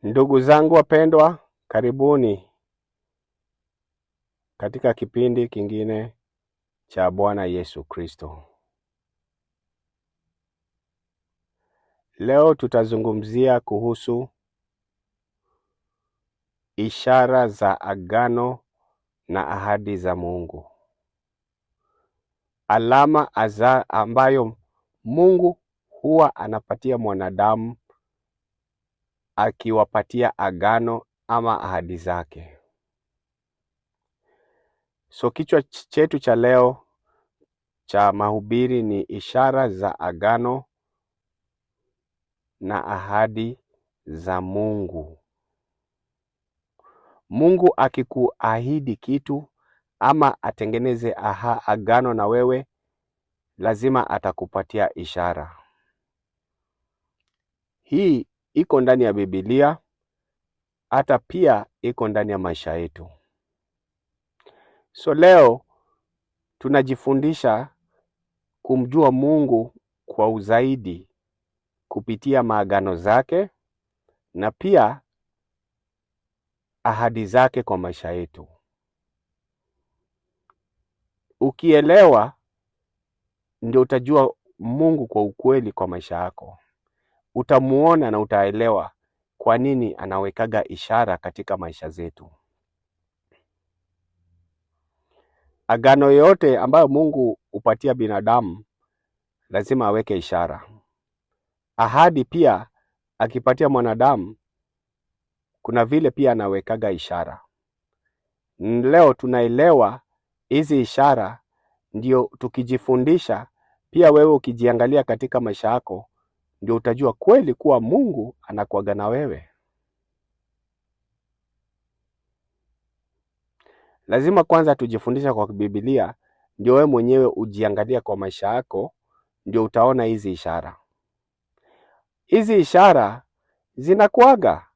Ndugu zangu wapendwa, karibuni katika kipindi kingine cha Bwana Yesu Kristo. Leo tutazungumzia kuhusu ishara za agano na ahadi za Mungu. Alama ambayo Mungu huwa anapatia mwanadamu akiwapatia agano ama ahadi zake. So kichwa chetu cha leo cha mahubiri ni ishara za agano na ahadi za Mungu. Mungu akikuahidi kitu ama atengeneze agano na wewe, lazima atakupatia ishara. Hii iko ndani ya Biblia, hata pia iko ndani ya maisha yetu. So leo tunajifundisha kumjua Mungu kwa uzaidi kupitia maagano zake na pia ahadi zake kwa maisha yetu. Ukielewa ndio utajua Mungu kwa ukweli kwa maisha yako. Utamuona na utaelewa kwa nini anawekaga ishara katika maisha zetu. Agano yote ambayo Mungu hupatia binadamu lazima aweke ishara. Ahadi pia akipatia mwanadamu kuna vile pia anawekaga ishara. Leo tunaelewa hizi ishara, ndio tukijifundisha pia wewe ukijiangalia katika maisha yako ndio utajua kweli kuwa Mungu anakuaga na wewe. Lazima kwanza tujifundisha kwa Biblia, ndio wewe mwenyewe ujiangalia kwa maisha yako, ndio utaona hizi ishara. Hizi ishara zinakuaga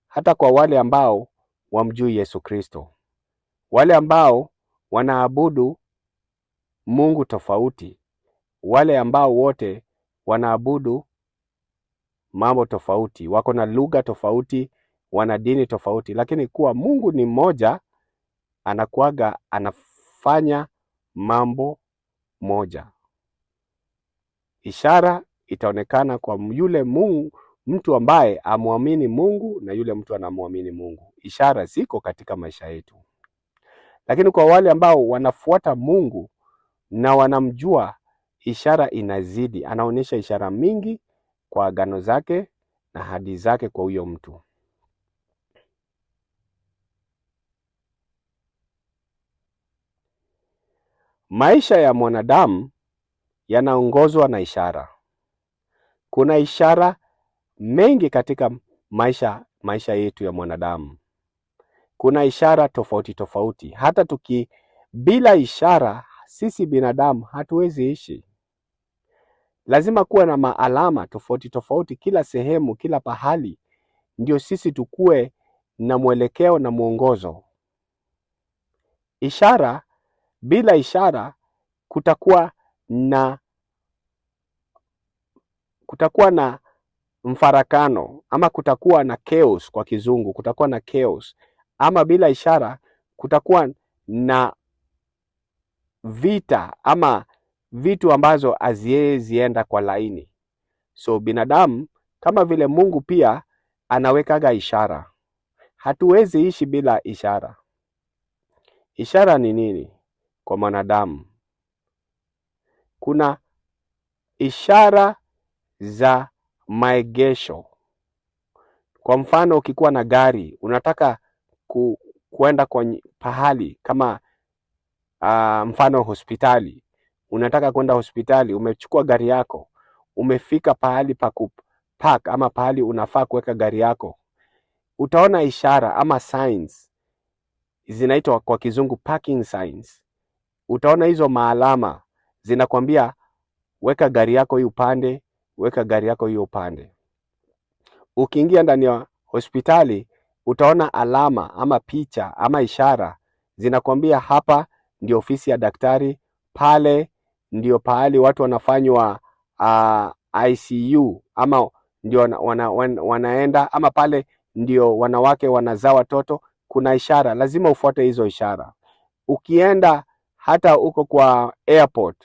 hata kwa wale ambao wamjui Yesu Kristo. Wale ambao wanaabudu Mungu tofauti. Wale ambao wote wanaabudu mambo tofauti. Wako na lugha tofauti, wana dini tofauti. Lakini kuwa Mungu ni mmoja, anakuaga anafanya mambo moja. Ishara itaonekana kwa yule mtu ambaye amuamini Mungu na yule mtu anamuamini Mungu. Ishara ziko katika maisha yetu. Lakini kwa wale ambao wanafuata Mungu na wanamjua, ishara inazidi. Anaonyesha ishara mingi kwa agano zake na ahadi zake kwa huyo mtu. Maisha ya mwanadamu yanaongozwa na ishara. Kuna ishara mengi katika maisha yetu ya mwanadamu. Kuna ishara tofauti tofauti. Hata bila ishara sisi binadamu hatuwezi ishi. Lazima kuwa na maalama tofauti tofauti kila sehemu, kila pahali, ndio sisi tukue na mwelekeo na mwongozo. Ishara, bila ishara kutakuwa na mfarakano ama kutakuwa na chaos kwa kizungu, kutakuwa na chaos. Ama bila ishara kutakuwa na vita ama vitu ambazo hazienda kwa laini. So binadamu kama vile Mungu pia anawekaga ishara. Hatuwezi ishi bila ishara. Ishara ni nini kwa mwanadamu? Kuna ishara za maegesho. Kwa mfano ukikuwa na gari, unataka kuenda kwa pahali kama mfano hospitali. Unataka kwenda hospitali, umechukua gari yako, umefika pahali pa kupark ama pahali unafaa kuweka gari yako. Utaona ishara ama signs, zinaitwa kwa kizungu parking signs. Utaona hizo maalama zinakwambia weka gari yako hii upande, weka gari yako hii upande. Ukiingia ndani ya hospitali utaona alama ama picha ama ishara zinakwambia hapa ndio ofisi ya daktari, pale ndio pahali watu wanafanywa ICU ama ndio wanaenda, ama pale ndio wanawake wanazaa watoto, kuna ishara, lazima ufuate hizo ishara. Ukienda hata uko kwa airport,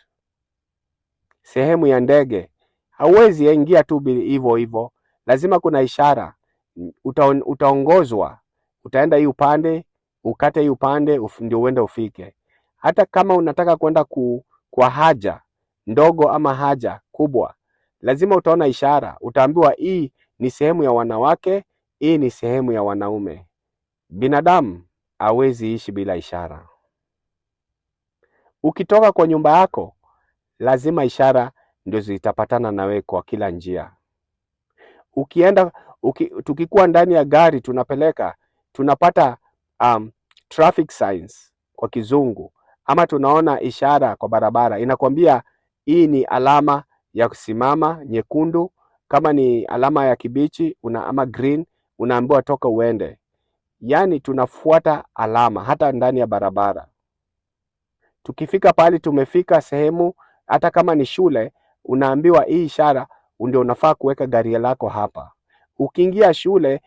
sehemu ya ndege, hauwezi ingia tu hivyo hivyo, lazima kuna ishara. Utaongozwa, utaenda hii upande, ukate hii upande, ndio uende ufike. Hata kama unataka kwenda kwa haja ndogo ama haja kubwa, lazima utaona ishara, utaambiwa hii ni sehemu ya wanawake, hii ni sehemu ya wanaume. Binadamu hawezi ishi bila ishara. Ukitoka kwa nyumba yako, lazima ishara ndio zitapatana nawe kwa kila njia. Ukienda tukikuwa ndani ya gari tunapata traffic signs kwa kizungu, ama tunaona ishara kwa barabara, inakwambia hii ni alama ya kusimama nyekundu, kama ni alama ya kibichi ama green, unaambiwa toka uende. Yani tunafuata alama hata ndani ya barabara. Tukifika pale, tumefika sehemu, hata kama ni shule, unaambiwa hii ishara ndio unafaa kuweka gari lako hapa. Ukiingia shule,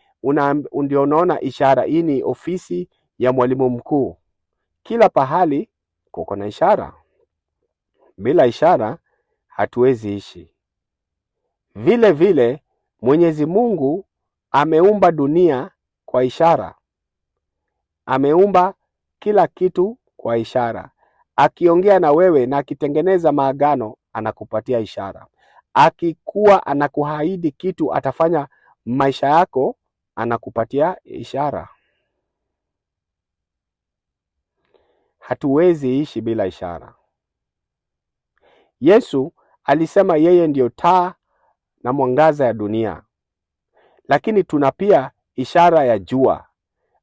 ndio unaona ishara, hii ni ofisi ya mwalimu mkuu. Kila pahali kuko na ishara. Bila ishara hatuwezi ishi. Vile vile Mwenyezi Mungu ameumba dunia kwa ishara. Ameumba kila kitu kwa ishara. Akiongea na wewe na akitengeneza maagano, anakupatia ishara. Akikuwa anakuahidi kitu atafanya maisha yako, anakupatia ishara. Hatuwezi ishi bila ishara. Yesu alisema yeye ndio taa na mwangaza ya dunia. Lakini tuna pia ishara ya jua.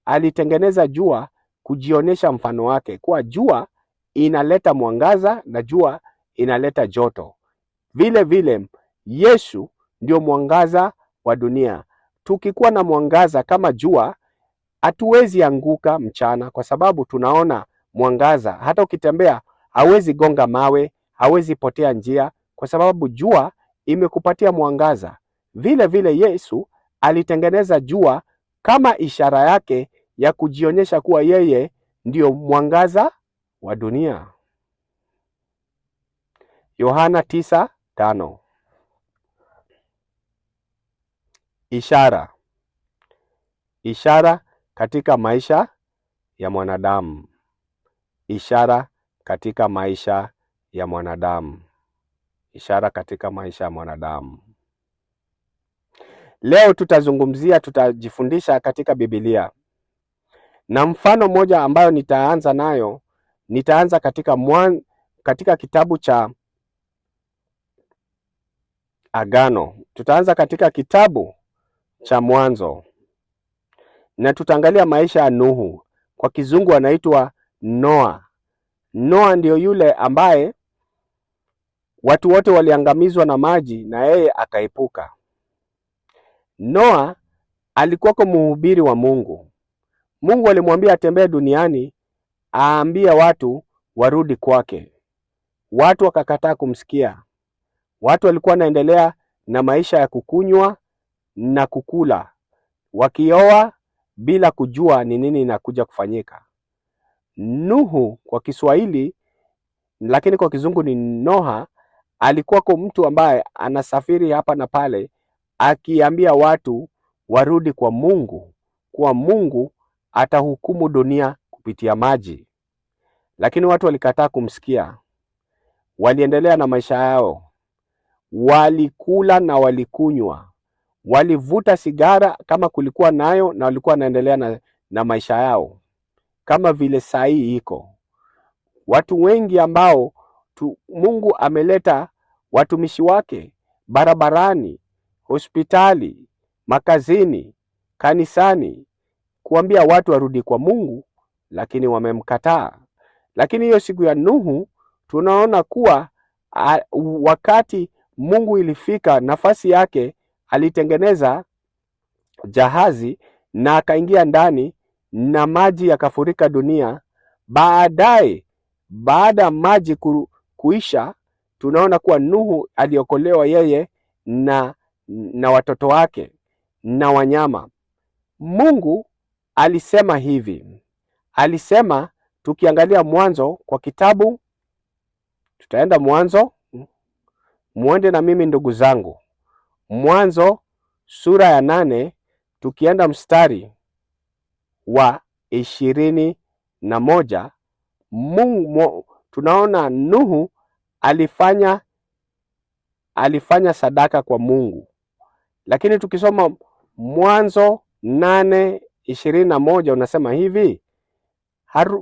Alitengeneza jua kujionyesha mfano wake, kwa jua inaleta mwangaza na jua inaleta joto. Vile vile Yesu ndio mwangaza wa dunia. Tukikuwa na mwangaza kama jua, hatuwezi anguka mchana kwa sababu tunaona mwangaza. Hata ukitembea hauwezi gonga mawe, hauwezi potea njia kwa sababu jua imekupatia mwangaza. Vile vile Yesu alitengeneza jua kama ishara yake ya kujionyesha kuwa yeye ndio mwangaza wa dunia. Yohana 9:5. Ishara. Ishara katika maisha ya mwanadamu. Ishara katika maisha ya mwanadamu. Ishara katika maisha ya mwanadamu. Leo tutajifundisha katika Biblia. Na mfano moja ambayo nitaanza nayo, nitaanza katika kitabu cha Agano. Tutaanza katika kitabu cha Mwanzo. Na tutaangalia maisha ya Nuhu. Kwa kizungu anaitwa Noa. Noa ndio yule ambaye watu wote waliangamizwa na maji na yeye akaepuka. Noa alikuwa mhubiri wa Mungu. Mungu alimwambia atembee duniani, aambia watu warudi kwake. Watu wakakataa kumsikia. Watu walikuwa wanaendelea na maisha ya kukunywa na kukula, wakioa bila kujua ni nini inakuja kufanyika. Nuhu kwa Kiswahili, lakini kwa kizungu ni Noha, alikuwa kwa mtu ambaye anasafiri hapa na pale akiambia watu warudi kwa Mungu, kwa Mungu atahukumu dunia kupitia maji. Lakini watu walikataa kumsikia. Waliendelea na maisha yao. Walikula na walikunywa. Walivuta sigara kama kulikuwa nayo, na walikuwa wanaendelea na maisha yao kama vile saa hii iko. Watu wengi ambao Mungu ameleta watumishi wake barabarani, hospitali, makazini, kanisani, kuambia watu warudi kwa Mungu, lakini wamemkataa. Lakini hiyo siku ya Nuhu tunaona kuwa wakati Mungu ilifika nafasi yake, alitengeneza jahazi na akaingia ndani na maji yakafurika dunia. Baada maji kuisha, tunaona kuwa Nuhu aliokolewa yeye na watoto wake na wanyama. Mungu alisema hivi. Alisema, tukiangalia Mwanzo kwa kitabu, tutaenda Mwanzo, muende na mimi ndugu zangu. Mwanzo sura ya 8, tukienda mstari wa 21, tunaona Nuhu alifanya sadaka kwa Mungu. Lakini tukisoma Mwanzo 8:21 unasema hivi,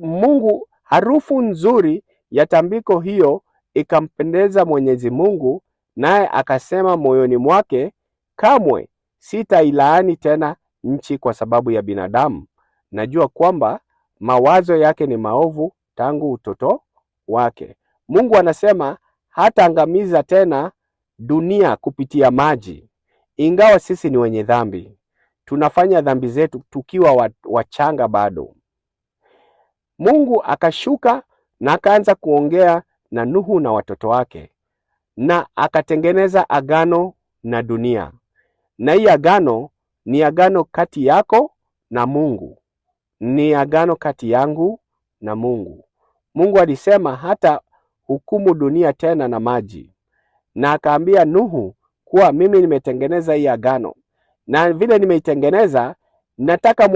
Mungu, harufu nzuri ya tambiko hiyo ikampendeza Mwenyezi Mungu, naye akasema moyoni mwake, kamwe sitailaani tena nchi kwa sababu ya binadamu. Najua kwamba mawazo yake ni maovu tangu utoto wake. Mungu anasema hataangamiza tena dunia kupitia maji. Ingawa sisi ni wenye dhambi, tunafanya dhambi zetu tukiwa wachanga bado. Mungu akashuka na akaanza kuongea na Nuhu na watoto wake, na akatengeneza agano na dunia. Na hii agano ni agano kati yako na Mungu, ni agano kati yangu na Mungu. Mungu alisema hata hukumu dunia tena na maji, na akaambia Nuhu kuwa mimi nimetengeneza hii agano, na vile nimeitengeneza, nataka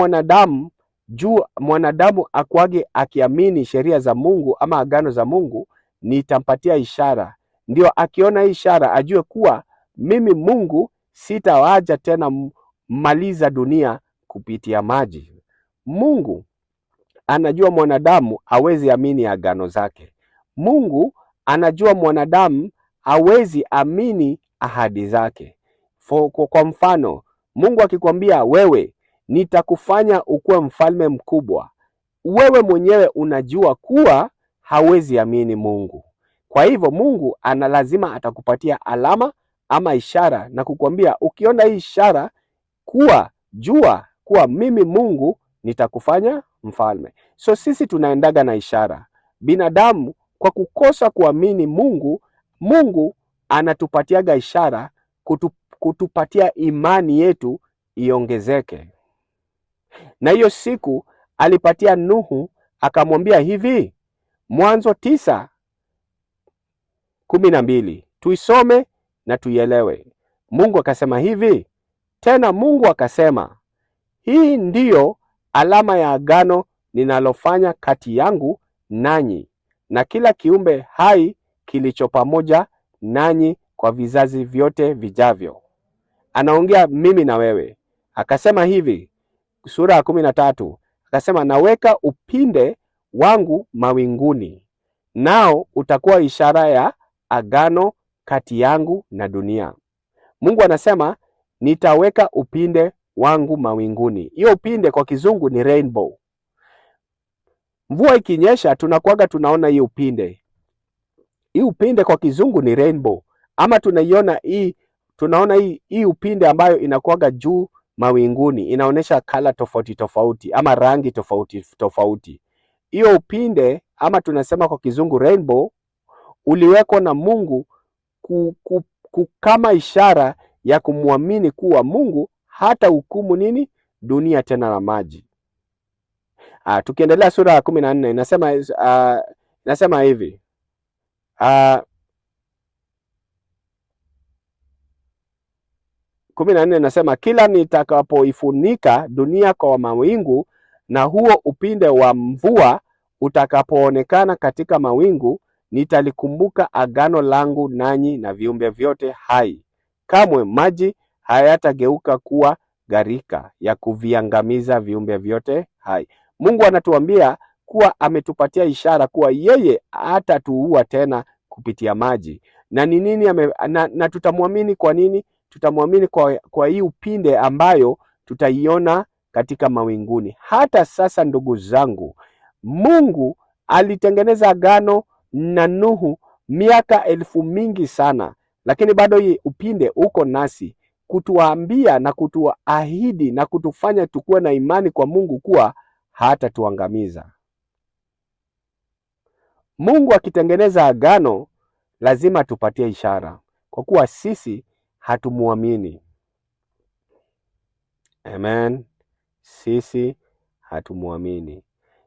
mwanadamu akwage akiamini sheria za Mungu ama agano za Mungu, nitampatia ishara. Ndio akiona hii ishara ajue kuwa mimi Mungu sitawaja tena maliza dunia kupitia maji. Mungu anajua mwanadamu hawezi amini agano zake. Mungu anajua mwanadamu hawezi amini ahadi zake. Kwa mfano, Mungu akikwambia wewe, nitakufanya ukuwe mfalme mkubwa, wewe mwenyewe unajua kuwa hawezi amini Mungu. Kwa hivyo Mungu lazima atakupatia alama ama ishara na kukwambia, ukiona hii ishara, jua kuwa mimi Mungu nitakufanya mfalme. So sisi tunaendaga na ishara. Binadamu kwa kukosa kuamini Mungu, Mungu anatupatiaga ishara kutupatia imani yetu iongezeke. Na hiyo siku alipatia Nuhu, akamwambia hivi, Mwanzo 9:12, tuisome na tuielewe. Mungu akasema hivi, tena Mungu akasema, hii ndiyo alama ya agano ninalofanya kati yangu nanyi na kila kiumbe hai kilicho pamoja nanyi kwa vizazi vyote vijavyo. Anaongea mimi na wewe. Akasema hivi, sura ya 13, akasema, naweka upinde wangu mawinguni, nao utakuwa ishara ya agano kati yangu na dunia. Mungu anasema nitaweka upinde wangu mawinguni. Hiyo upinde kwa kizungu ni rainbow. Mvua ikinyesha tunakuaga tunaona hii upinde. Hii upinde kwa kizungu ni rainbow. Ama tunaona hii upinde ambayo inakuaga juu mawinguni, inaonesha kala tofauti tofauti ama rangi tofauti tofauti. Hiyo upinde ama tunasema kwa kizungu rainbow, uliwekwa na Mungu kama ishara ya kumwamini kuwa Mungu hata hukumu dunia tena na maji. Tukiendelea sura ya 14 inasema hivi, 14 inasema, kila nitakapoifunika dunia kwa mawingu na huo upinde wa mvua utakapoonekana katika mawingu, nitalikumbuka agano langu nanyi na viumbe vyote hai. Kamwe maji hayatageuka kuwa gharika ya kuviangamiza viumbe vyote hai. Mungu anatuambia kuwa ametupatia ishara kuwa yeye hatatuua tena kupitia maji. Na ni nini na tutamwamini kwa nini? Tutamwamini kwa hii upinde ambayo tutaiona katika mawinguni. Hata sasa ndugu zangu, Mungu alitengeneza agano na Nuhu miaka 1000 mingi sana, lakini bado hii upinde uko nasi kutuambia na kutuahidi na kutufanya tukuwe na imani kwa Mungu kuwa hatatuangamiza. Mungu akitengeneza agano lazima tupatie ishara, kwa kuwa sisi hatumuamini. Amen. sisi hatumwamini.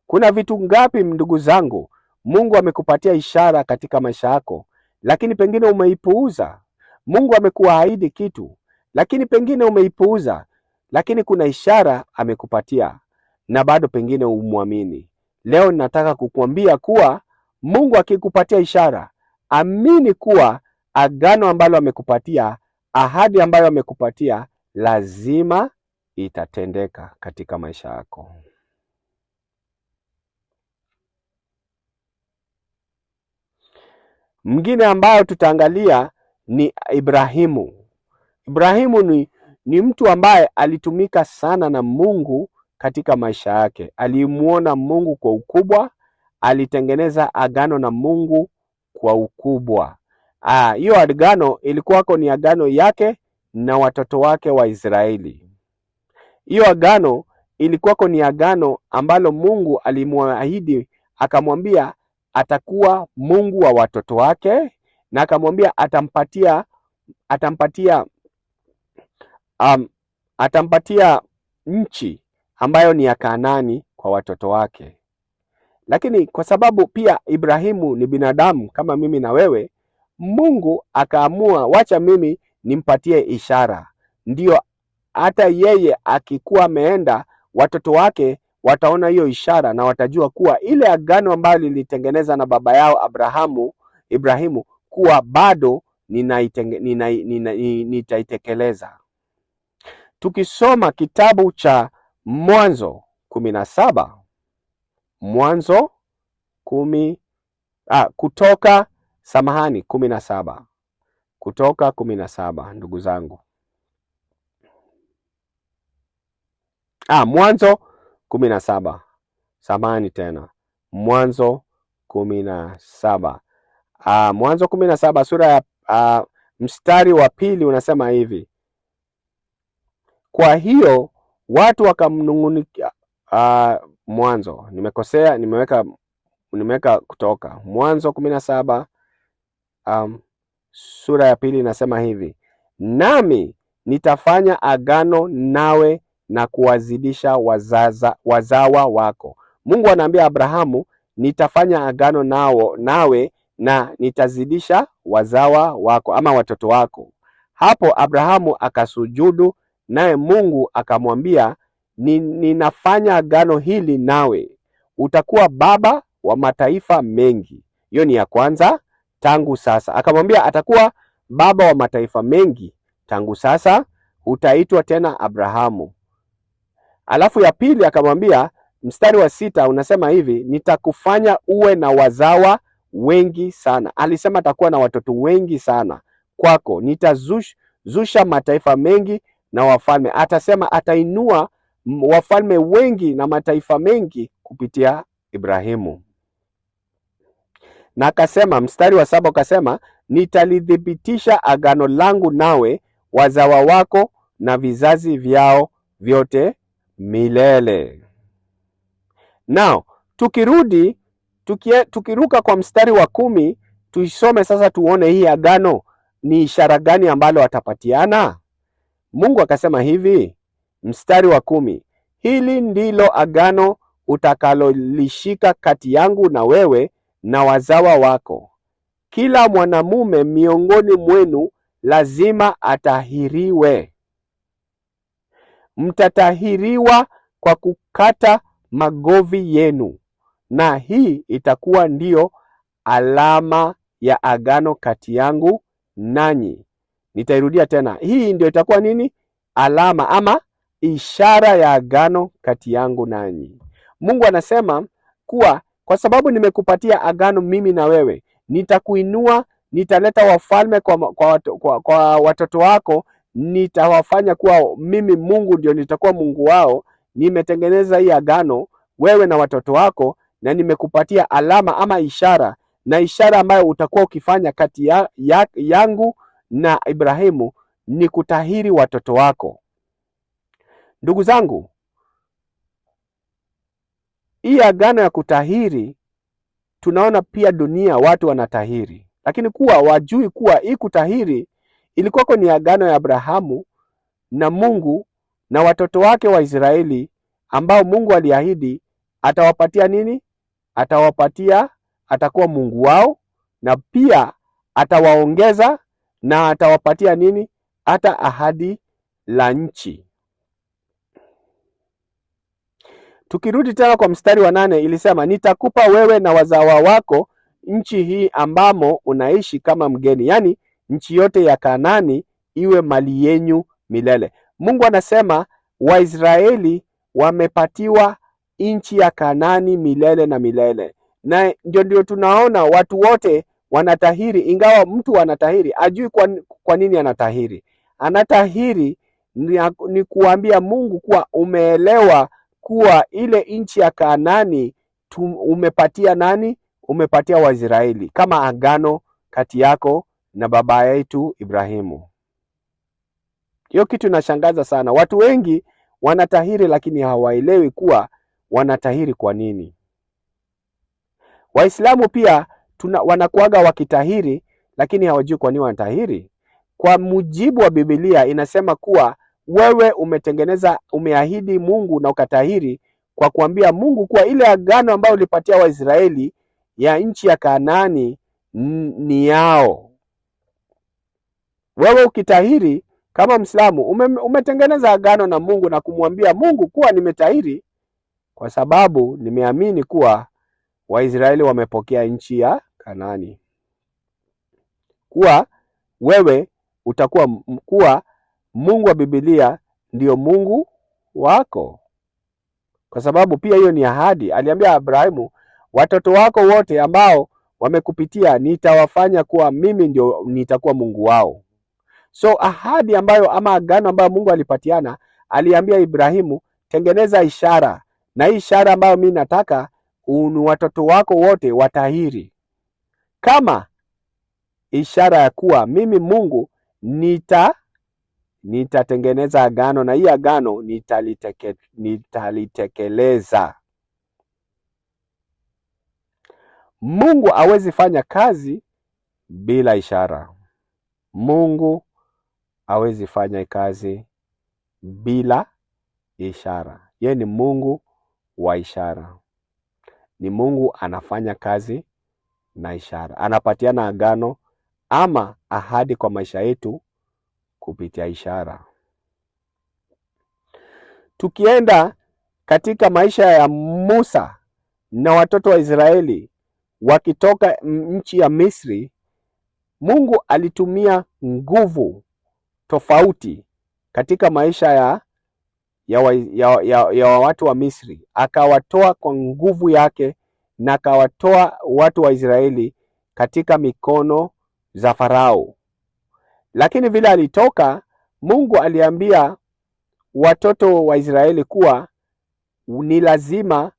Kuna vitu ngapi ndugu zangu, Mungu amekupatia ishara katika maisha yako, lakini pengine umeipuuza. Mungu amekuahidi kitu, lakini pengine umeipuuza. Lakini kuna ishara amekupatia na bado pengine umwamini. Leo nataka kukuambia kuwa Mungu akikupatia ishara, amini kuwa agano ambalo amekupatia, ahadi ambayo amekupatia, lazima itatendeka katika maisha yako. Mwingine ambayo tutaangalia ni Ibrahimu. Ibrahimu ni mtu ambaye alitumika sana na Mungu katika maisha yake. Alimuona Mungu kwa ukubwa, alitengeneza agano na Mungu kwa ukubwa. Hiyo agano ilikuwako ni agano yake na watoto wake wa Israeli. Hiyo agano ilikuwako ni agano ambalo Mungu alimwahidi, akamwambia atakuwa Mungu wa watoto wake, na akamwambia atampatia nchi ambayo ni ya Kanaani kwa watoto wake. Lakini kwa sababu pia Ibrahimu ni binadamu kama mimi na wewe, Mungu akaamua, wacha mimi nimpatie ishara. Ndio hata yeye akikuwa ameenda, watoto wake wataona hiyo ishara na watajua kuwa ile agano ambayo lilitengeneza na baba yao Ibrahimu kuwa bado nitaitekeleza. Tukisoma kitabu cha Mwanzo 17, Kutoka 17, ndugu zangu. Mwanzo 17. Samahani tena. Mwanzo 17. Mwanzo 17 sura ya mstari wa 2 unasema hivi: kwa hiyo watu wakamnung'unikia. Mwanzo nimekosea, nimeweka Kutoka. Mwanzo 17 sura ya 2 inasema hivi: nami nitafanya agano nawe na kuwazidisha wazawa wako. Mungu anaambia Abrahamu, nitafanya agano nawe na nitazidisha wazawa wako ama watoto wako. Hapo Abrahamu akasujudu, naye Mungu akamwambia, ninafanya agano hili nawe, utakuwa baba wa mataifa mengi. Hiyo ni ya kwanza, tangu sasa. Akamwambia atakuwa baba wa mataifa mengi, tangu sasa utaitwa tena Abrahamu. Alafu ya pili akamwambia, mstari wa 6 unasema hivi: nitakufanya uwe na wazawa wengi sana. Alisema atakuwa na watoto wengi sana kwako. Nitazusha mataifa mengi na wafalme. Atasema atainua wafalme wengi na mataifa mengi kupitia Ibrahimu. Na akasema, mstari wa 7 akasema, nitalidhibitisha agano langu nawe, wazawa wako na vizazi vyao vyote milele. Now, tukiruka kwa mstari wa 10, tuisome sasa tuone hii agano ni ishara gani ambalo atapatiana. Mungu akasema hivi, mstari wa 10, hili ndilo agano utakalolishika kati yangu na wewe na wazawa wako. Kila mwanamume miongoni mwenu lazima atahiriwe. Mtatahiriwa kwa kukata magovi yenu, na hii itakuwa ndio alama ya agano kati yangu nanyi. Nitairudia tena. Hii ndio itakuwa nini? Alama ama ishara ya agano kati yangu nanyi. Mungu anasema kuwa kwa sababu nimekupatia agano mimi na wewe, nitakuinua, nitaleta wafalme kwa watoto wako, nitawafanya kuwa mimi Mungu ndio nitakuwa Mungu wao. Nimetengeneza hii agano wewe na watoto wako, na nimekupatia alama ama ishara, na ishara ambayo utakuwa ukifanya kati yangu na Ibrahimu ni kutahiri watoto wako. Ndugu zangu, hii agano ya kutahiri, tunaona pia dunia watu wanatahiri, lakini kuwa wajui kuwa hii kutahiri ilikuwa ni agano ya Abrahamu na Mungu na watoto wake wa Israeli ambao Mungu aliahidi atawapatia nini? Atakuwa Mungu wao, na pia atawaongeza na atawapatia nini? Hata ahadi la nchi. Tukirudi tena kwa mstari wa 8, ilisema nitakupa wewe na wazawa wako nchi hii ambamo unaishi kama mgeni, yaani nchi yote ya Kanaani iwe mali yenyu milele. Mungu anasema Waisraeli wamepatiwa nchi ya Kanaani milele na milele. Na ndio tunaona watu wote wanatahiri, ingawa mtu anatahiri ajui kwa nini anatahiri. Anatahiri ni kuambia Mungu kuwa umeelewa kuwa ile nchi ya Kanaani umepatia nani? Umepatia Waisraeli kama agano kati yako na baba yetu Ibrahimu. Hiyo kitu inashangaza sana. Watu wengi wanatahiri lakini hawaelewi kuwa wanatahiri kwa nini. Waislamu pia wanakuaga wakitahiri lakini hawajui kwa nini wanatahiri. Kwa mujibu wa Biblia inasema kuwa wewe umeahidi Mungu na ukatahiri kwa kuambia Mungu kuwa ile agano ambayo ulipatia Waisraeli ya nchi ya Kanaani ni yao. Wewe ukitahiri kama Muislamu umetengeneza agano na Mungu na kumwambia Mungu kuwa nimetahiri kwa sababu nimeamini kuwa Waisraeli wamepokea nchi ya Kanaani. Kuwa wewe utakuwa kuwa Mungu wa Biblia ndio Mungu wako. Kwa sababu pia hiyo ni ahadi. Aliambia Abrahamu, watoto wako wote ambao wamekupitia nitawafanya kuwa mimi ndio nitakuwa Mungu wao. So ahadi ambayo ama agano ambayo Mungu alipatiana, aliambia Ibrahimu, tengeneza ishara. Na hii ishara ambayo mimi nataka watoto wako wote watahiri. Kama ishara ya kuwa mimi Mungu nitatengeneza agano na hii agano nitalitekeleza. Mungu hawezi fanya kazi bila ishara. Mungu hawezi fanya kazi bila ishara. Yeye ni Mungu wa ishara. Ni Mungu anafanya kazi na ishara. Anapatiana agano ama ahadi kwa maisha yetu kupitia ishara. Tukienda katika maisha ya Musa na watoto wa Israeli wakitoka nchi ya Misri, Mungu alitumia nguvu tofauti katika maisha ya watu wa Misri. Akawatoa kwa nguvu yake na akawatoa watu wa Israeli katika mikono za Farao. Lakini vile alitoka, Mungu aliambia watoto wa Israeli kuwa ni lazima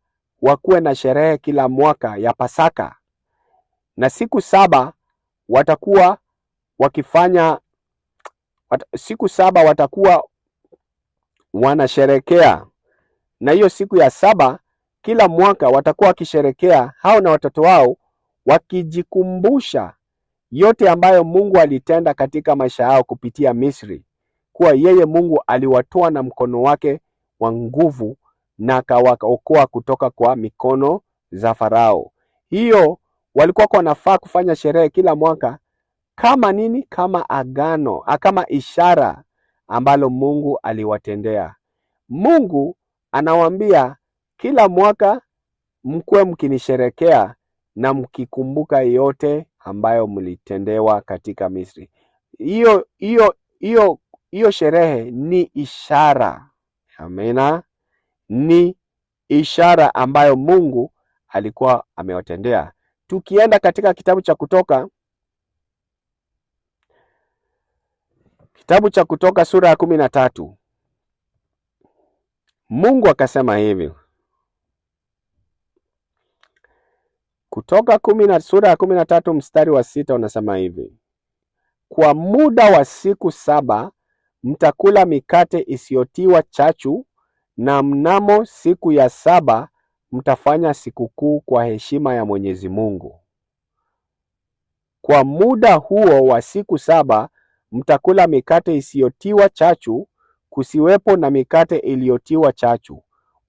wakuwe na sherehe kila mwaka ya Pasaka. Na siku 7 watakuwa wakifanya siku 7 watakuwa wanasherekea. Na hiyo siku ya 7 kila mwaka watakuwa wakisherekea, hao na watoto wao, wakijikumbusha yote ambayo Mungu alitenda katika maisha yao kupitia Misri. Kuwa yeye Mungu aliwatoa na mkono wake wa nguvu na akawaokoa kutoka kwa mikono za Farao. Hiyo walikuwa wanafaa kufanya sherehe kila mwaka kama nini? Kama agano, kama ishara ambalo Mungu aliwatendea. Mungu anawaambia kila mwaka mkuwe mkinisherekea na mkikumbuka yote ambayo mlitendewa katika Misri. Hiyo sherehe ni ishara. Amina. Ni ishara ambayo Mungu alikuwa amewatendea. Tukienda katika kitabu cha Kutoka sura ya 13. Mungu akasema hivi. Kutoka sura ya 13 mstari wa 6 unasema hivi. Kwa muda wa siku 7 mtakula mikate isiyotiwa chachu, na mnamo siku ya 7 mtafanya sikukuu kwa heshima ya Mwenyezi Mungu. Kwa muda huo wa siku 7 mtakula mikate isiyotiwa chachu, kusiwepo na mikate iliyotiwa chachu,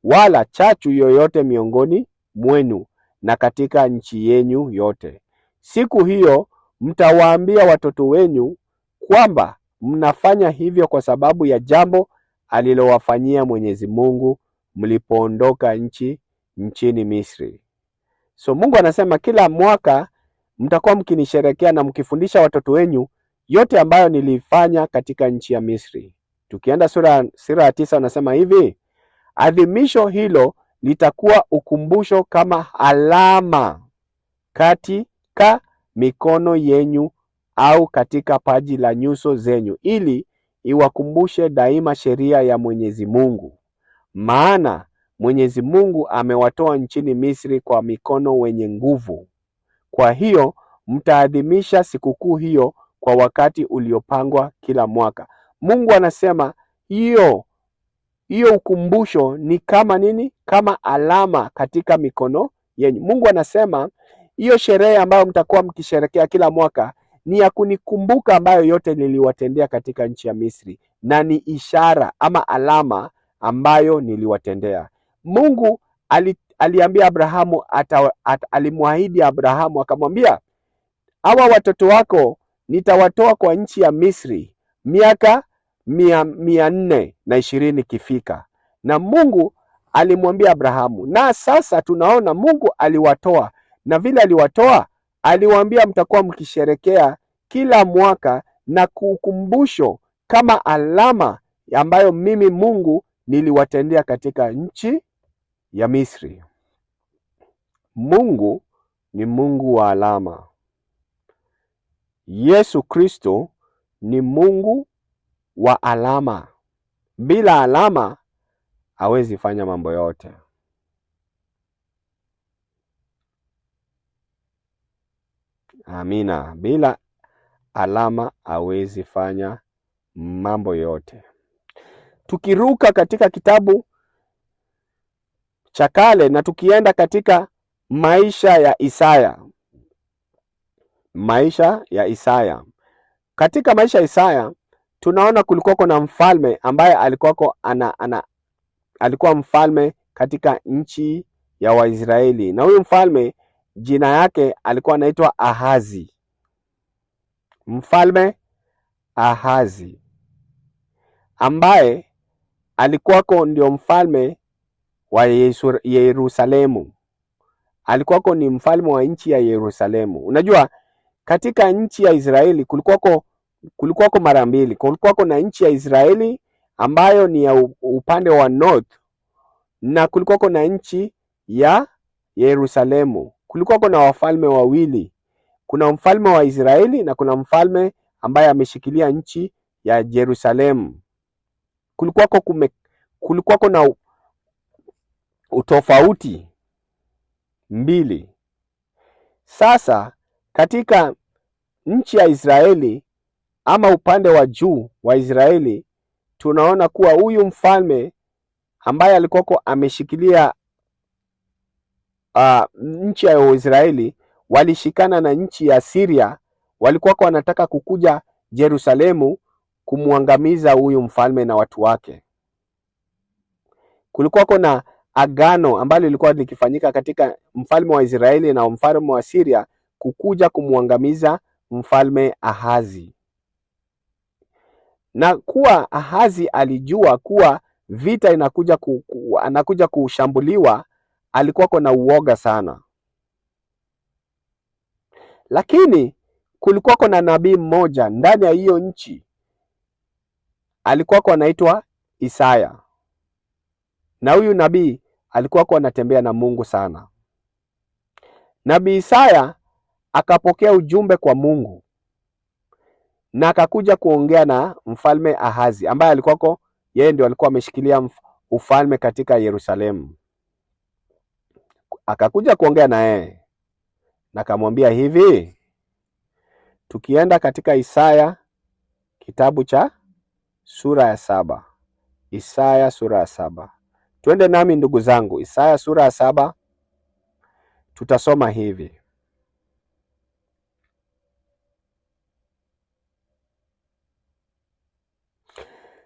wala chachu yoyote miongoni mwenu na katika nchi yenu yote. Siku hiyo mtawaambia watoto wenu kwamba mnafanya hivyo kwa sababu ya jambo alilowafanyia Mwenyezi Mungu mlipoondoka nchini Misri. So Mungu anasema kila mwaka mtakuwa mkinisherekea na mkifundisha watoto wenu yote ambayo nilifanya katika nchi ya Misri. Tukienda sura ya 9 anasema hivi, adhimisho hilo litakuwa ukumbusho kama alama katika mikono yenyu au katika paji la nyuso zenyu, ili iwakumbushe daima sheria ya Mwenyezi Mungu. Maana Mwenyezi Mungu amewatoa nchini Misri kwa mikono wenye nguvu. Kwa hiyo mtaadhimisha sikukuu hiyo kwa wakati uliopangwa kila mwaka. Mungu anasema hiyo ukumbusho ni kama nini? Kama alama katika mikono yenu. Mungu anasema hiyo sherehe ambayo mtakuwa mkisherekea kila mwaka ni ya kunikumbuka ambayo yote niliwatendea katika nchi ya Misri, na ni ishara ama alama ambayo niliwatendea. Mungu aliambia Abrahamu, alimwahidi Abrahamu akamwambia, hawa watoto wako nitawatoa kwa nchi ya Misri miaka 420 kifika. Na Mungu alimwambia Abrahamu, na sasa tunaona Mungu aliwatoa, na vile aliwatoa aliwaambia mtakuwa mkisherekea kila mwaka na kukumbusho kama alama ambayo mimi Mungu niliwatendea katika nchi ya Misri. Mungu ni Mungu wa alama. Yesu Kristo ni Mungu wa alama. Bila alama hawezi fanya mambo yote. Amina. Bila alama hawezi fanya mambo yote. Tukiruka katika kitabu cha kale na tukienda katika maisha ya Isaya. Maisha ya Isaya. Katika maisha ya Isaya tunaona kulikuwa na mfalme ambaye alikuwa mfalme katika nchi ya Waisraeli, na huyu mfalme jina yake alikuwa anaitwa Ahazi. Mfalme Ahazi ambaye alikuwako ndio mfalme wa Yerusalemu. Alikuwako ni mfalme wa nchi ya Yerusalemu. Unajua katika nchi ya Israeli kulikuwako mara mbili. Kulikuwako na nchi ya Israeli ambayo ni ya upande wa north, na kulikuwako na nchi ya Yerusalemu. Kulikuwako na wafalme wawili. Kuna mfalme wa Israeli na kuna mfalme ambaye ameshikilia nchi ya Yerusalemu. Kulikuwako na utofauti mbili. Sasa katika nchi ya Israeli ama upande wa juu wa Israeli tunaona kuwa huyu mfalme ambaye alikuwa ameshikilia nchi ya Israeli walishikana na nchi ya Syria. Walikuwa wanataka kukuja Yerusalemu kumwangamiza huyu mfalme na watu wake. Kulikuwa na agano ambalo lilikuwa likifanyika katika mfalme wa Israeli na mfalme wa Syria kukuja kumwangamiza mfalme Ahazi. Na kuwa Ahazi alijua kuwa vita anakuja kushambuliwa, alikuwa na uoga sana. Lakini kulikuwa na nabii mmoja ndani ya hiyo nchi, alikuwa anaitwa Isaya. Na huyu nabii alikuwa anatembea na Mungu sana. Nabii Isaya akapokea ujumbe kwa Mungu na akakuja kuongea na mfalme Ahazi ambaye alikuwa yeye ndio alikuwa ameshikilia ufalme katika Yerusalemu. Akakuja kuongea na yeye na akamwambia hivi, tukienda katika Isaya kitabu cha sura ya 7. Isaya sura ya 7. Twende nami ndugu zangu, Isaya sura ya 7 tutasoma hivi.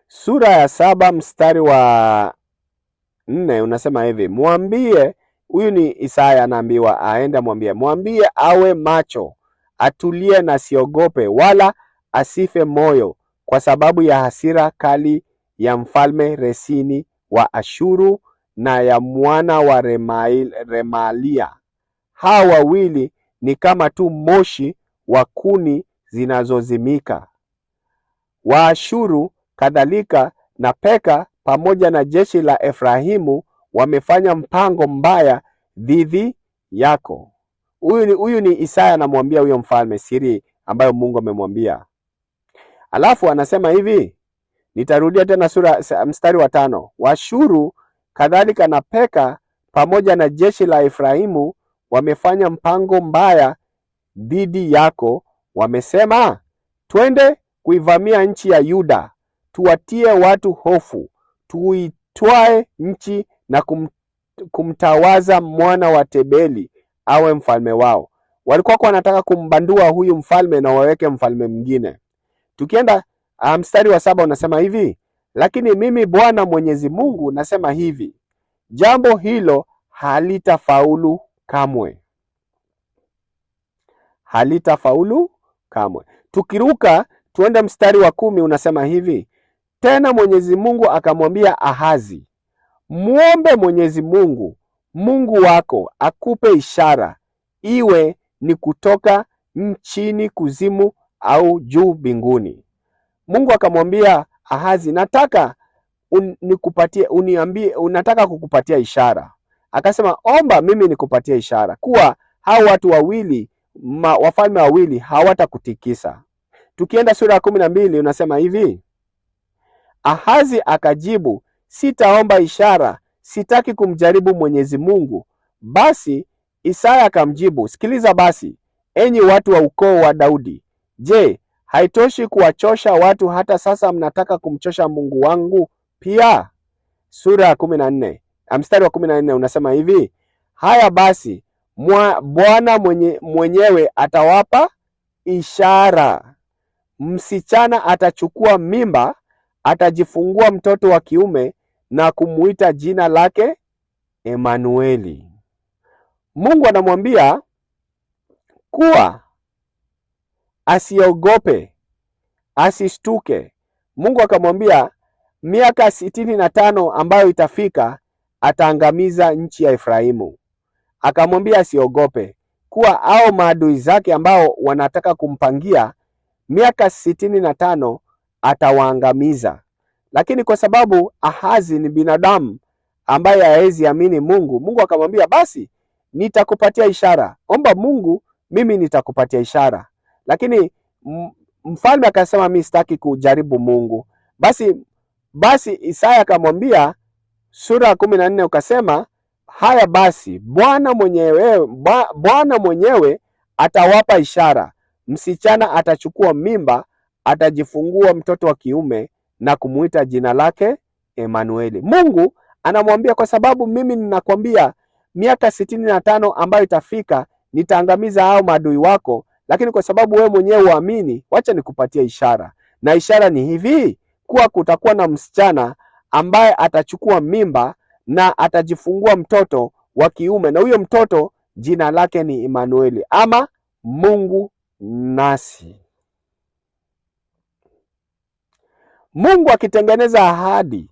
Sura ya 7 mstari wa 4 unasema hivi, mwambie, huyu ni Isaya anaambiwa aende mwambie awe macho, atulie na siogope, wala asife moyo kwa sababu ya hasira kali ya mfalme Resini wa Ashuru na ya mwana wa Remalia. Hawa wawili ni kama tu moshi wa kuni zinazozimika. Waashuru kadhalika na Peka pamoja na jeshi la Efraimu wamefanya mpango mbaya dhidi yako. Huyu ni Isaya anamwambia huyo mfalme siri ambayo Mungu amemwambia. Alafu anasema hivi, nitarudia tena mstari wa 5. Waashuru kadhalika na Peka pamoja na jeshi la Efraimu wamefanya mpango mbaya dhidi yako, wamesema, twende kuivamia nchi ya Yuda, tuwatie watu hofu, tuitwae nchi na kumtawaza mwana wa Tebeli awe mfalme wao. Walikuwa wanataka kumbandua huyu mfalme na waweke mfalme mwingine. Tukienda mstari wa 7 unasema hivi, lakini mimi Bwana Mwenyezi Mungu nasema hivi, jambo hilo halitafaulu kamwe. Halitafaulu kamwe. Tukiruka tuende mstari wa 10 unasema hivi, tena Mwenyezi Mungu akamwambia Ahazi, muombe Mwenyezi Mungu Mungu wako akupe ishara, iwe ni kutoka nchini kuzimu au juu mbinguni. Mungu akamwambia Ahazi, nataka nikupatie, uniambie unataka kukupatia ishara. Akasema, omba mimi nikupatie ishara kuwa hao watu wawili, wafalme wawili hawatakutikisa. Tukienda sura ya 12 unasema hivi, Ahazi akajibu, sitaomba ishara, sitaki kumjaribu Mwenyezi Mungu. Basi Isaya akamjibu, sikiliza basi, enyi watu wa ukoo wa Daudi, je, haitoshi kuwachosha watu hata sasa mnataka kumchosha Mungu wangu pia? Sura ya 14 mstari wa 14 unasema hivi, haya basi Bwana mwenyewe atawapa ishara. Msichana atachukua mimba, atajifungua mtoto wa kiume na kumuita jina lake Emanueli. Mungu anamwambia kuwa asiogope, asistuke. Mungu akamwambia miaka 65 ambayo itafika ataangamiza nchi ya Efraimu. Akamwambia asiogope kuwa hao maadui zake ambao wanataka kumpangia miaka 65 atawaangamiza. Lakini kwa sababu Ahazi ni binadamu ambaye hawezi amini Mungu, Mungu akamwambia basi nitakupatia ishara. Omba Mungu, mimi nitakupatia ishara. Lakini mfalme akasema mimi sitaki kujaribu Mungu. Basi Isaya akamwambia sura ya 14 ukasema, haya basi Bwana mwenyewe atawapa ishara. Msichana atachukua mimba, atajifungua mtoto wa kiume na kumuita jina lake Emanueli. Mungu anamwambia kwa sababu mimi ninakwambia miaka 65 ambayo itafika nitaangamiza hao maadui wako, lakini kwa sababu wewe mwenyewe uamini, wacha nikupatie ishara. Na ishara ni hivi, kuwa kutakuwa na msichana ambaye atachukua mimba na atajifungua mtoto wa kiume, na huyo mtoto jina lake ni Emanueli, ama Mungu nasi. Mungu akitengeneza ahadi,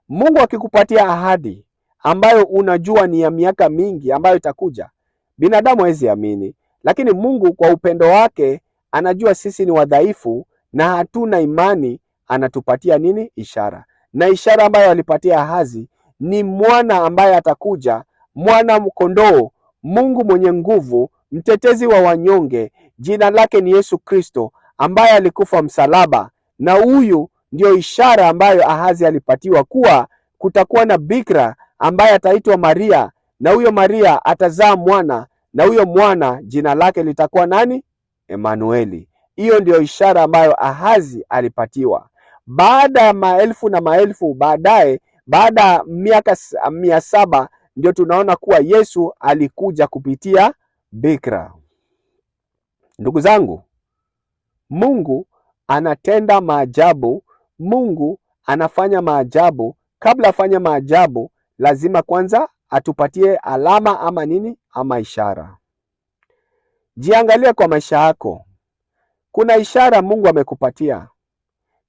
Mungu akikupatia ahadi ambayo unajua ni ya miaka mingi ambayo itakuja, binadamu hawezi amini, lakini Mungu kwa upendo wake anajua sisi ni wadhaifu na hatuna imani, anatupatia nini? Ishara. Na ishara ambayo alipatia Ahazi ni mwana ambaye atakuja, mwana mkondoo, Mungu mwenye nguvu, mtetezi wa wanyonge, jina lake ni Yesu Kristo, ambaye alikufa msalaba. Na huyu ndio ishara ambayo Ahazi alipatiwa, kuwa kutakuwa na bikira ambaye ataitwa Maria, na huyo Maria atazaa mwana, na huyo mwana jina lake litakuwa nani? Emanueli. Hiyo ndio ishara ambayo Ahazi alipatiwa. Baada ya maelfu na maelfu baadaye, baada ya miaka 700, ndio tunaona kuwa Yesu alikuja kupitia bikira. Ndugu zangu, Mungu anatenda maajabu, Mungu anafanya maajabu. Kabla afanya maajabu, lazima kwanza atupatie alama ama nini? Ama ishara. Jiangalie kwa maisha yako. Kuna ishara Mungu amekupatia.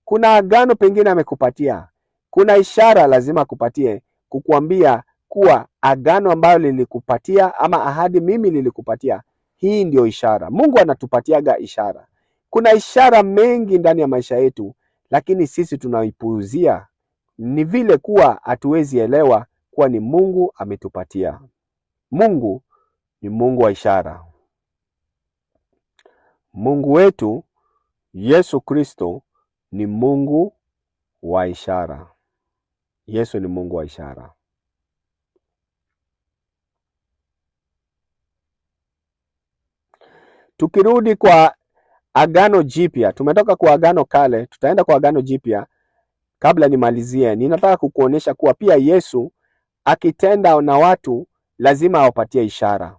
Kuna agano pengine amekupatia. Kuna ishara lazima akupatie kukuambia kuwa agano ambalo lilikupatia ama ahadi mimi lilikupatia, hii ndio ishara. Mungu anatupatiaga ishara. Kuna ishara mengi ndani ya maisha yetu, lakini sisi tunaipuuzia. Ni vile kuwa hatuwezi elewa kuwa ni Mungu ametupatia. Mungu ni Mungu wa ishara. Mungu wetu Yesu Kristo ni Mungu wa ishara. Yesu ni Mungu wa ishara. Tukirudi kwa agano jipya, tumetoka kwa agano kale, tutaenda kwa agano jipya. Kabla nimalizie, ninataka kukuonesha kuwa pia Yesu akitenda na watu lazima awapatie ishara.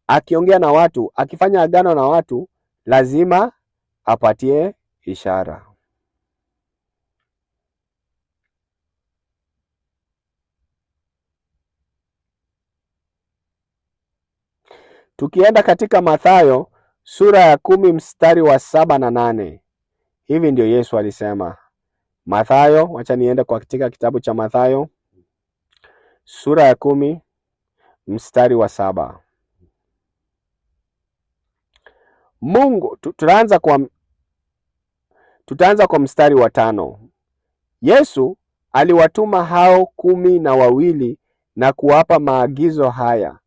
Akiongea na watu, akifanya agano na watu, lazima apatie ishara. Tukienda katika Mathayo sura ya 10 mstari wa 7 na 8. Hivi ndio Yesu alisema. Mathayo, wacha niende kwa katika kitabu cha Mathayo sura ya 10 mstari wa 7. Mungu, tutaanza kwa mstari wa 5. Yesu aliwatuma hao 12 na kuwapa maagizo haya: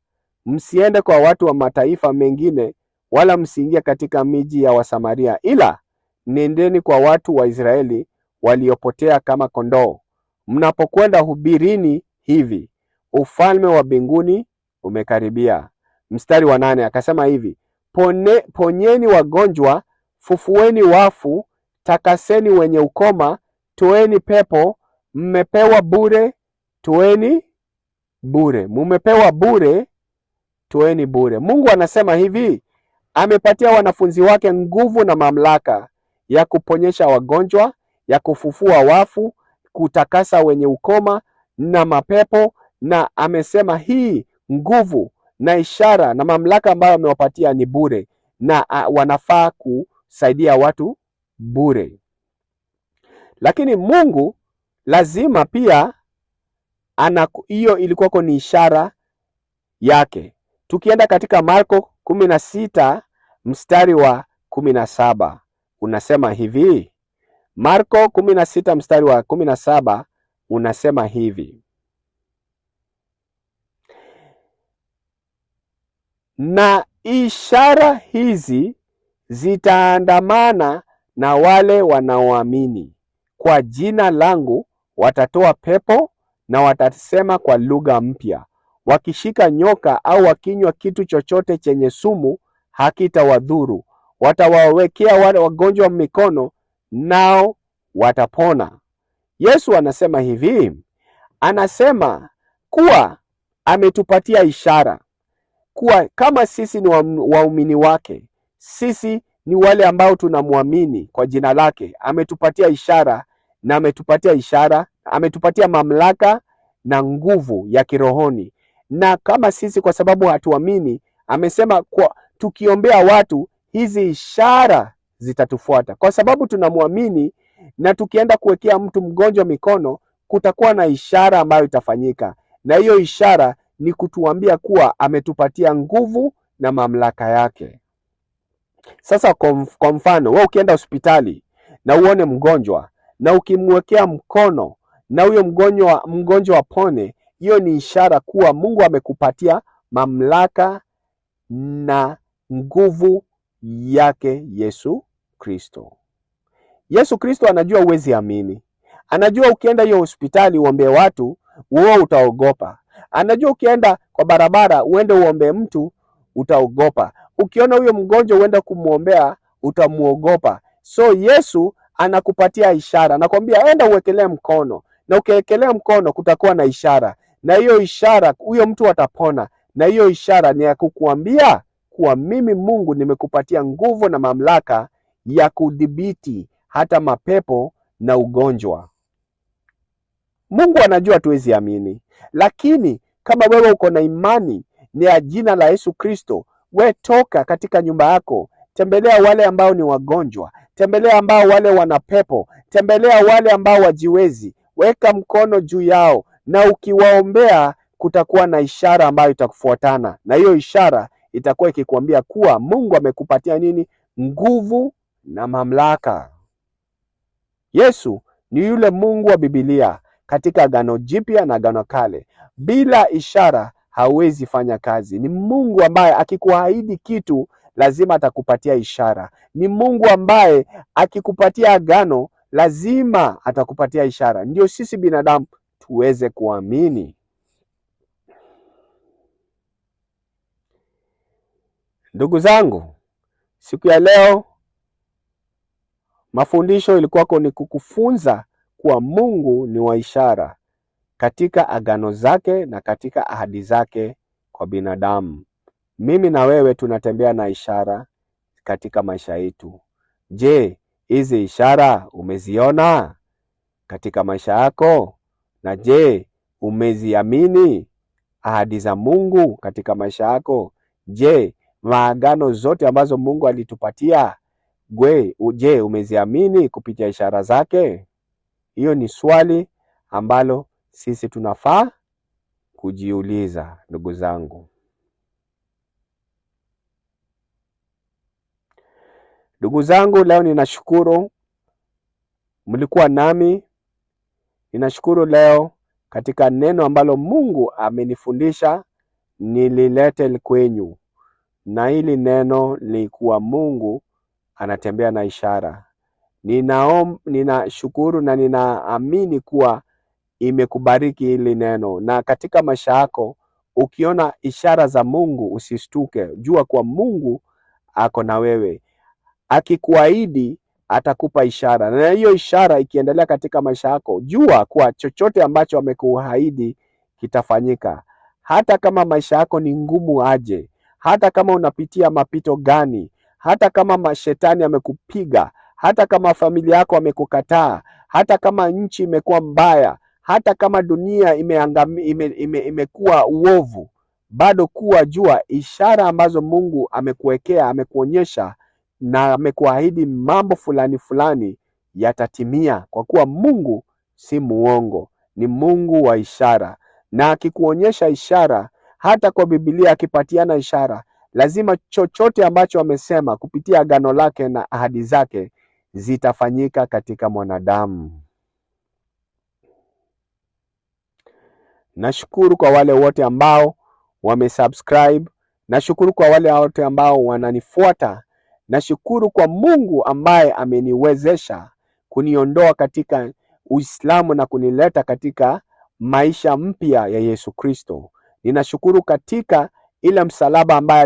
msiende kwa watu wa mataifa mengine, wala msiingie katika miji ya Wasamaria, ila nendeni kwa watu wa Israeli waliopotea kama kondoo. Mnapokwenda hubirini hivi: ufalme wa mbinguni umekaribia. Mstari wa 8 akasema hivi: ponyeni wagonjwa, fufueni wafu, takaseni wenye ukoma, toeni pepo. Mmepewa bure, toeni bure. Mumepewa bure, toeni bure. Mungu anasema hivi, amepatia wanafunzi wake nguvu na mamlaka ya kuponyesha wagonjwa, ya kufufua wafu, kutakasa wenye ukoma na mapepo, na amesema hii nguvu na ishara na mamlaka ambayo amewapatia ni bure, na wanafaa kusaidia watu bure. Lakini Mungu lazima pia hiyo ilikuwa ni ishara yake. Tukienda katika Marko 16 mstari wa 17 unasema hivi. Marko 16 mstari wa 17 unasema hivi: na ishara hizi zitaandamana na wale wanaoamini. Kwa jina langu watatoa pepo, na watasema kwa lugha mpya. Wakishika nyoka au wakinywa kitu chochote chenye sumu hakitawadhuru. Watawawekea wale wagonjwa mikono, nao watapona. Yesu anasema hivi, anasema kuwa ametupatia ishara, kuwa kama sisi ni waumini wake, sisi ni wale ambao tunamwamini kwa jina lake, ametupatia ishara, na ametupatia mamlaka na nguvu ya kirohoni. Na kama sisi kwa sababu hatuamini, amesema kwa tukiombea watu hizi ishara zitatufuata. Kwa sababu tunamwamini, na tukienda kuwekea mtu mgonjwa mikono, kutakuwa na ishara ambayo itafanyika. Na hiyo ishara ni kutuambia kuwa ametupatia nguvu na mamlaka yake. Sasa kwa mfano, wewe ukienda hospitali na uone mgonjwa, na ukimwekea mkono na huyo mgonjwa apone, hiyo ni ishara kuwa Mungu amekupatia mamlaka na nguvu yake Yesu Kristo. Yesu Kristo anajua uwezi amini. Anajua ukienda hiyo hospitali uombe watu, wewe utaogopa. Anajua ukienda kwa barabara uende uombe mtu, utaogopa. Ukiona huyo mgonjwa uende kumuombea, utamuogopa. So Yesu anakupatia ishara. Anakuambia enda uwekelee mkono. Na ukiwekelea mkono kutakuwa na ishara. Na hiyo ishara huyo mtu atapona. Na hiyo ishara ni ya kukuambia kuwa mimi Mungu nimekupatia nguvu na mamlaka ya kudhibiti hata mapepo na ugonjwa. Mungu anajua tuwezi amini, lakini kama wewe uko na imani ni ya jina la Yesu Kristo, we toka katika nyumba yako, tembelea wale ambao ni wagonjwa, tembelea ambao wale wana pepo, tembelea wale ambao wajiwezi, weka mkono juu yao, na ukiwaombea kutakuwa na ishara ambayo itakufuatana, na hiyo ishara itakuwa ikikwambia kuwa Mungu amekupatia nini? Nguvu na mamlaka. Yesu ni yule Mungu wa Biblia katika Agano Jipya na Agano Kale. Bila ishara hawezi fanya kazi. Ni Mungu ambaye akikuahidi kitu lazima atakupatia ishara. Ni Mungu ambaye akikupatia agano lazima atakupatia ishara. Ndio sisi binadamu tuweze kuamini. Ndugu zangu, siku ya leo mafundisho ilikuwako ni kukufunza kuwa Mungu ni wa ishara katika agano zake na katika ahadi zake kwa binadamu. Mimi na wewe tunatembea na ishara katika maisha yetu. Je, hizi ishara umeziona katika maisha yako? Na je, umeziamini ahadi za Mungu katika maisha yako? Je, maagano zote ambazo Mungu alitupatia, je, umeziamini kupitia ishara zake? Hiyo ni swali ambalo sisi tunafaa kujiuliza, ndugu zangu. Ndugu zangu, leo ninashukuru mlikuwa nami. Ninashukuru leo katika neno ambalo Mungu amenifundisha nililete kwenyu. Na hili neno ni kuwa Mungu anatembea na ishara. Ninashukuru na ninaamini kuwa imekubariki hili neno. Na katika maisha yako ukiona ishara za Mungu usistuke. Jua kuwa Mungu ako na wewe. Akikuahidi atakupa ishara. Na hiyo ishara ikiendelea katika maisha yako, jua kuwa chochote ambacho amekuahidi kitafanyika. Hata kama maisha yako ni ngumu aje, hata kama unapitia mapito gani, hata kama mashetani amekupiga, hata kama familia yako amekukataa, hata kama nchi imekuwa mbaya, hata kama dunia imekuwa uovu, bado kuwa jua ishara ambazo Mungu amekuwekea, amekuonyesha na amekuahidi mambo fulani fulani yatatimia, kwa kuwa Mungu si muongo, ni Mungu wa ishara. Na akikuonyesha ishara, hata kwa Biblia akipatiana ishara, lazima chochote ambacho amesema kupitia agano lake na ahadi zake zitafanyika katika mwanadamu. Nashukuru kwa wale wote ambao wamesubscribe. Nashukuru kwa wale wote ambao wananifuata. Nashukuru kwa Mungu ambaye ameniwezesha kuniondoa katika Uislamu na kunileta katika maisha mpya ya Yesu Kristo. Ninashukuru katika ile msalaba ambaye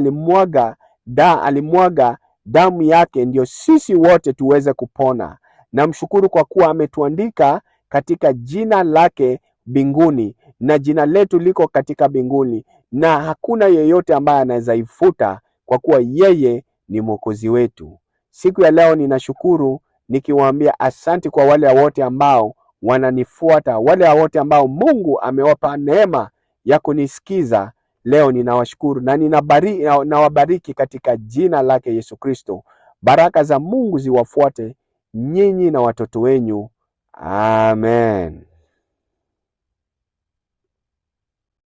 alimwaga damu yake ndio sisi wote tuweze kupona. Namshukuru kwa kuwa ametuandika katika jina lake mbinguni, na jina letu liko katika mbinguni, na hakuna yeyote ambaye anaweza ifuta, kwa kuwa yeye ni Mwokozi wetu. Siku ya leo ninashukuru nikiwaambia asante kwa wale wote ambao wananifuata, wale wote ambao Mungu amewapa neema ya kunisikiza. Leo ninawashukuru na nawabariki katika jina lake Yesu Kristo. Baraka za Mungu ziwafuate nyinyi na watoto wenyu. Amen.